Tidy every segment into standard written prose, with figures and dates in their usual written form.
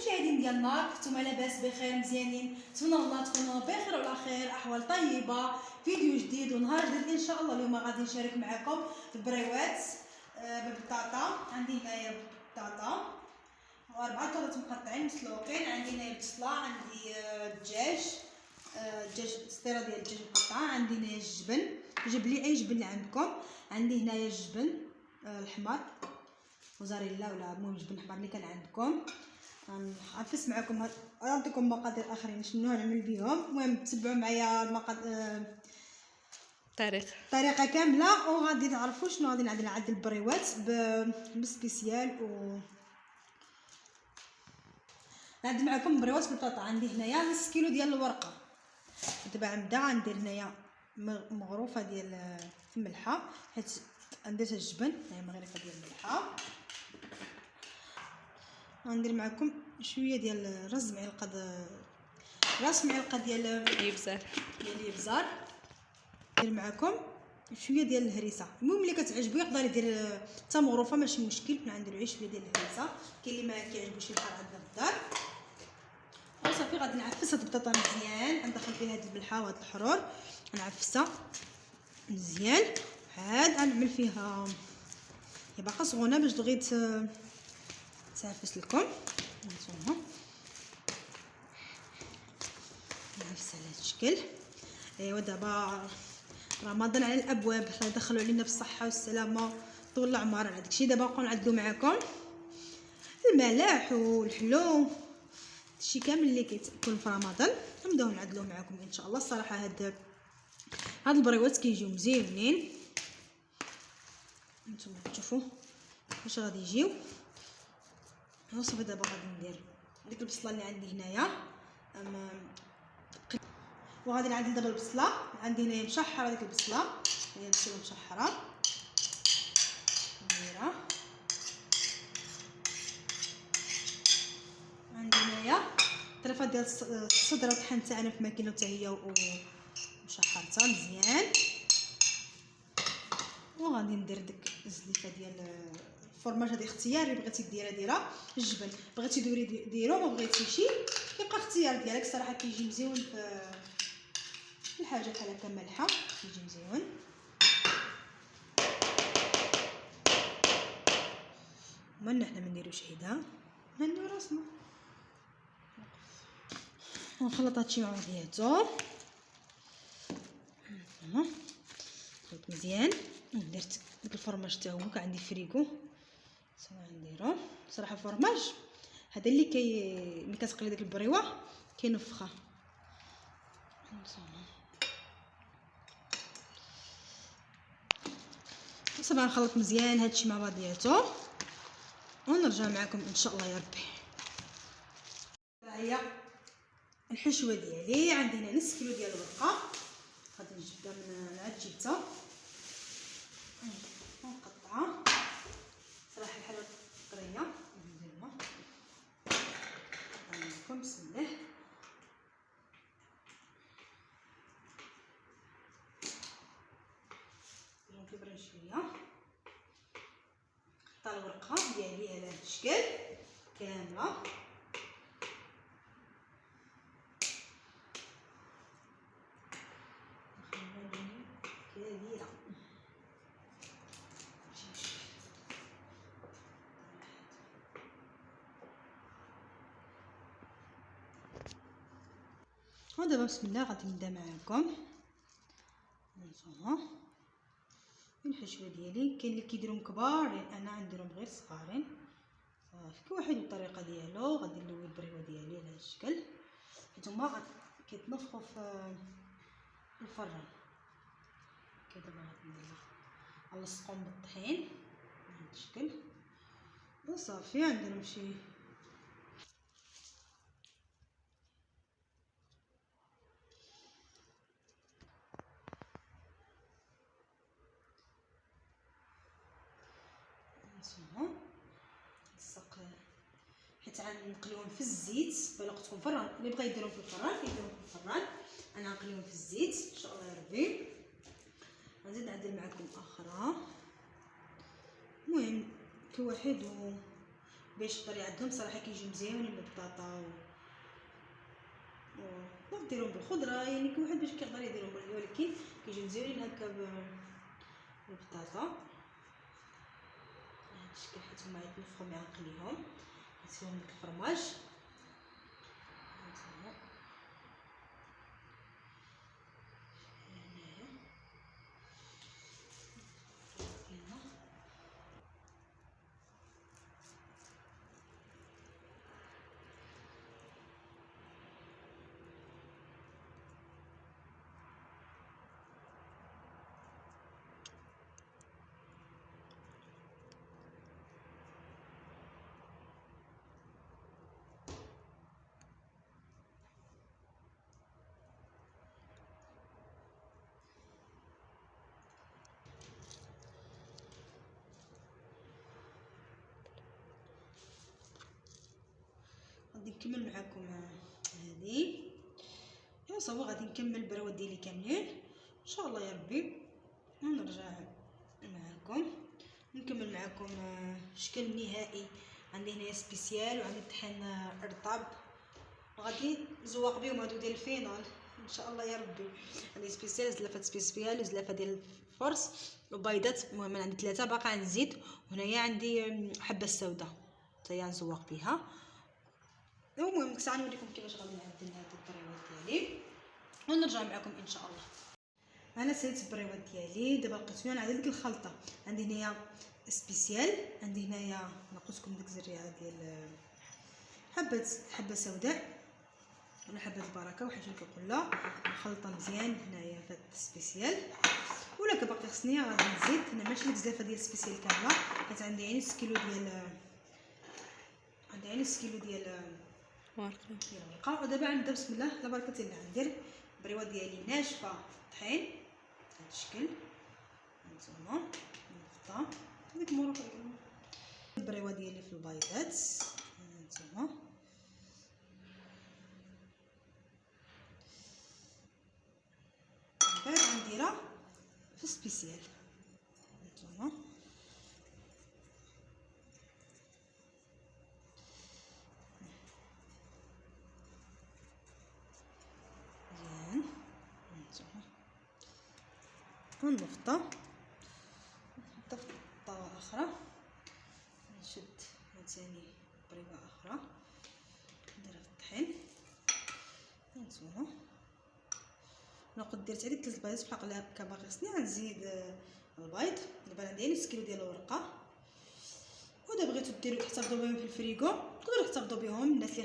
المشاهدين ديالنا، كنتم لاباس بخير مزيانين؟ نتمنى الله تكونوا بخير وعلى خير، احوال طيبه. فيديو جديد ونهار جديد ان شاء الله. اليوم غادي نشارك معكم البريوات بالبطاطا. عندي هنايا بطاطا واربعه بطاطا مقطعين مسلوقين، عندي هنايا بصله، عندي الدجاج سطيره ديال الدجاج مقطعه، عندي هنايا الجبن، جيب لي اي جبن اللي عندكم. عندي هنايا الجبن الحمر موزاريلا ولا المهم جبن حمر اللي كان عندكم. غنفس معكم نعطيكم مقادير اخرين شنو نعمل بهم. المهم تبعوا معايا المقادير الطريقه كامله وغادي تعرفوا شنو غادي نعدل عند البريوات بسبيسيال. و نعدل معكم بريوات بالبطاطا. عندي هنايا نص كيلو ديال الورقه. دابا نبدا ندير هنايا مغروفه ديال الملحه حيت درت الجبن، هي مغرفه ديال الملحه. غندير معكم شويه ديال راس معلقه ديال الابزار. ندير معكم شويه ديال الهريسه. المهم اللي كتعجبو يقدر يدير حتى مغروفه ماشي مشكل. حنا نديرو غير شويه ديال الهريسه، كاين اللي ما كيعجبوش الحار عندنا في الدار. وصافي غادي نعفس هاد البطاطا مزيان، ندخل فيها هاد الملحه وهاد الحرور، نعفسها مزيان عاد غنعمل فيها. هي باقا صغونه باش دغيا تعفس لكم. هانتوما نعفس على هذا الشكل. ايوا دابا رمضان على الابواب، دخلوا علينا بالصحه والسلامه طول العمر. هذا الشيء دابا نبقاو نعدلو معكم الملاح والحلو، هادشي كامل اللي كيكون في رمضان نبداو نعدلوه معكم ان شاء الله. الصراحه هاد البريوات كيجيو مزيونين. نتوما تشوفوا واش غادي يجيو. وصافي دابا غادي ندير ديك البصله اللي عندي هنايا وغادي نعدل دابا البصله. عندي هنايا مشحره ديك البصله، هي البصله مشحره نديرها. عندي هنايا طريفه ديال الصدره طحنتها انا في ماكينه حتى هي وشحرتها مزيان. وغادي ندير ديك الزليفه ديال الفرماج. هذه اختياري، بغيتي ديرها الجبن بغيتي ديرو ما بغيتيش كيبقى اختيار ديالك. صراحه كيجي مزيون في الحاجه بحال هكا مالحه، كيجي مزيون. مالنا حنا ما نديروش هيدا، ما نديرو راسنا. ونخلط هادشي مع بعضياتو خلط مزيان. درت ديك الفرماج حتى هو عندي فريكو سواء نديرو. صراحه الفرماج هذا اللي كتقلي ديك البريوه كينفخها. صافي نخلط مزيان هادشي مع بعضياتو ونرجع معكم ان شاء الله يا ربي. هي الحشوه ديالي. عندي هنا نص كيلو ديال الورقه، غادي نجبدها من عاد جبتها ونقطعها. صراحه الحلوه طريه نديرها لكم. بسم الله. كبرين شويه. نقطع الورقه ديالي على هذا الشكل كامله. كبيره ودابا بسم الله غادي نبدا معكم. هانتوما الحشوه ديالي. كاين اللي كيديرهم كبار، انا نديرهم غير صغارين. صافي كل واحد والطريقه ديالو. غادي نلوي البريوه ديالي على هذا الشكل حيت هما كيتنفخوا في الفران. كي دابا غادي نلصقهم بالطحين بهذا الشكل وصافي. عندنا شي نلصق حيت غنقليوهم في الزيت. بلقتكم فران اللي بغى يديرهم في الفران كيديرهم في الفران، انا غنقليهم في الزيت ان شاء الله يا ربي. غنزيد نعدل معكم اخرى. المهم كل واحد باش الطري عندهم صراحه كيجيو مزيانين بالبطاطا و ديرهم بالخضره، يعني كل واحد باش كيقدر يديرهم، ولكن كيجيو مزيانين هكا بالبطاطا. هاد الشكل حيت هما عندي مفخومين غنقليهم، نسيهم ديك الفرماج. غادي نكمل معكم هذه يا صوا، غادي نكمل البروات ديالي كاملين ان شاء الله يا ربي، ونرجع معكم نكمل معكم الشكل النهائي. عندي هنايا سبيسيال وعندي الطحين رطب، غادي نزوق بهم هادو ديال الفينال ان شاء الله يا ربي. عندي سبيسيال، زلافه سبيسيال وزلافه ديال الفرص وبيضات. المهم عندي 3 باقا نزيد، وهنايا عندي حبه السوداء حتى هي نزوق بها. المهم ديك الساعه نوريكم كيفاش غادي نعدل هاد البريوات ديالي ونرجع معكم ان شاء الله. انا ساليت البريوات ديالي، دابا لقيت انا ديك الخلطه. عندي هنايا سبيسيال، عندي هنايا ناقصكم ديك الزريعه ديال حبه سوداء ولا حبه البركه وحاجه كنقولها، نخلطها مزيان هنايا في السبيسيال. ولا باقي خصني غادي نزيد هنا ماشي ديك الزلافه ديال السبيسيال كامله، حيت عندي يعني 6 كيلو ديال ورقه. ودابا غنبدا بسم الله على بركه الله، غندير البريوات ديالي ناشفه طحين بهذا الشكل. هانتوما نفطا ديك المرقه البريوات ديالي في البيضات. هانتوما بعد غنديرها في السبيسيال. هانتوما مزيان. هانتوما ونفطا نحطها في الطاوه اخرى، نشد ثاني بريوه اخرى نديرها في الطحين. هانتوما ناخد درت عليه 3 بيضات بحال هكا، باقي خصني غنزيد البيض. دابا عندي نص كيلو ديال الورقه، ودا بغيتو ديروا تحتفظوا بهم في الفريغو تقدروا تحتفظوا بهم. الناس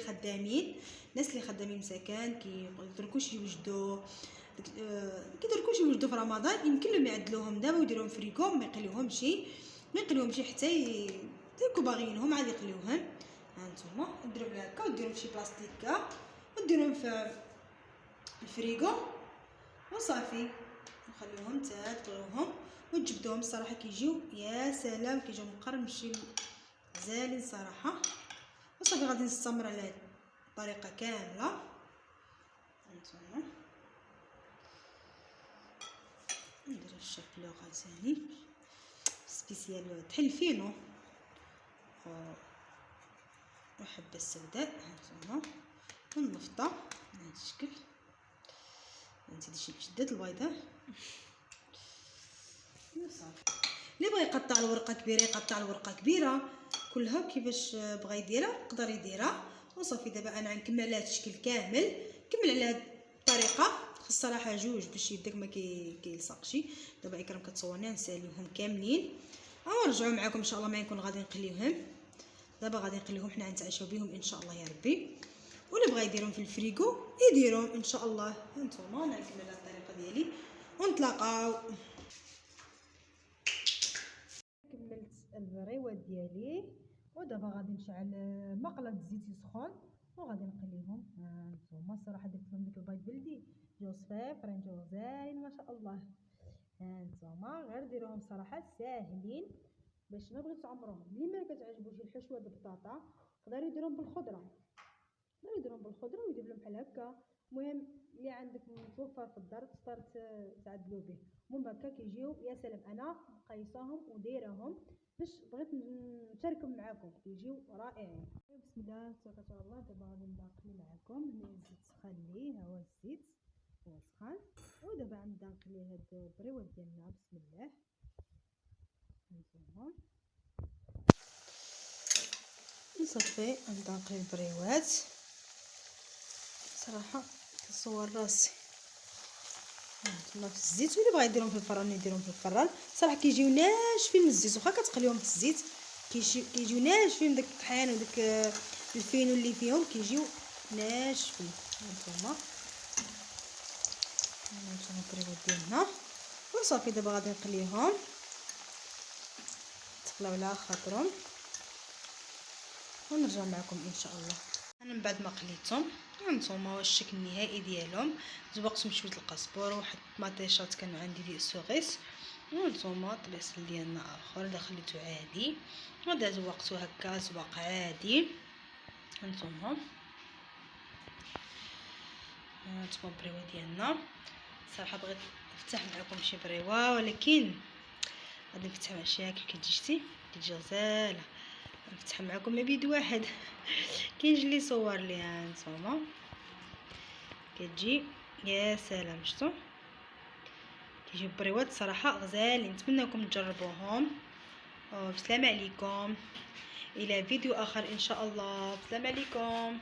اللي خدامين مساكن كيقدروا كلشي يوجدوا في رمضان، يمكن لهم يعدلوهم دابا ويديروهم في الفريغو، ما يقليوهمش حتى يكونوا باغيينهم عاد يقليوهم. هانتوما ديروا بحال هكا وديروهم في شي بلاستيك وديروهم في الفريغو وصافي، نخليوهم حتى تطلعوهم وتجبدوهم. الصراحه كيجيو يا سلام، كيجيو مقرمشين زالين صراحه. وصافي غادي نستمر على هذه الطريقه كامله. هانتوما ندير الشكل ثاني سبيسيال طحين فينو وحبه السوداء. هانتوما ونفطا بهذا الشكل. نزيد شدات البيضه صافي. اللي بغى يقطع الورقه كبيره يقطع الورقه كبيره، كلها كيفاش بغى يديرها يقدر يديرها. وصافي دابا انا غنكمل على هذا الشكل كامل، كمل على هذه الطريقه. الصراحه جوج باش يدك ما كيلصقش. دابا اكرام كتصورني نساليوهم كاملين ونرجعوا معكم ان شاء الله. ما نكون غادي نقليوهم دابا، غادي نقليوهم حنا نتعشاو بهم ان شاء الله يا ربي. واللي بغى يديرهم في الفريغو يديرهم ان شاء الله. هانتوما انا نكمل على الطريقه ديالي ونتلاقاو. كملت البريوات ديالي ودابا غادي نشعل مقله الزيت يسخن وغادي نقليهم. هانتوما الصراحه درت لهم ديك البيض بلدي جاو صفيفرين جاو زاين ما شاء الله. هانتوما غير ديروهم صراحه ساهلين باش ما بغيتو تعمروهم. اللي ما كتعجبوش الحشوه بالبطاطا يقدر يديرهم بالخضره، ويدير لهم بحال هكا. المهم اللي عندك متوفر في الدار تقدر تعدلوا به. من بعد كيجيو يا سلام. انا مقيساهم ودايراهم باش بغيت نشاركهم معكم، كيجيو رائعين. بسم الله تبارك الله. دابا غادي نبدا نقلي معكم. هنا الزيت سخن لي، ها هو الزيت هو سخان، ودابا غنبدا نقلي هاد البريوات ديالنا. بسم الله نزيدهم نصفي، نبدا نقلي البريوات. صراحه كنصور راسي هانتوما في الزيت، واللي بغا يديرهم في الفران يديرهم في الفران. صراحه كيجيو ناشفين من الزيت، واخا كتقليهم في الزيت كيجيو ناشفين. داك الطحين وداك الفينو اللي فيهم كيجيو ناشفين. هانتوما البريوات ديالنا وصافي. دابا غادي نقليهم تقلاو على خاطرهم ونرجع معكم ان شاء الله. انا من بعد ما قليتهم هانتوما هو الشكل النهائي ديالهم. زوقتهم شويه القزبور وواحد الطماطيشات كان عندي ديال السوغيس، وهانتوما الطبيصل ديالنا اخر اللي خليته عادي. هذا زوقته هكا زواق عادي. هانتوما البريوه ديالنا. صراحه بغيت نفتح معكم شي بريوه، ولكن غادي نفتح مع شي هكا كتجي غزاله. نفتح معكم ما بيد واحد كاين اللي صور لي. هانتوما كتجي يا سلام. شفتوا كيجيو بريوات صراحه غزالين. نتمنىكم تجربوهم. بسلام عليكم، الى فيديو اخر ان شاء الله. بسلام عليكم.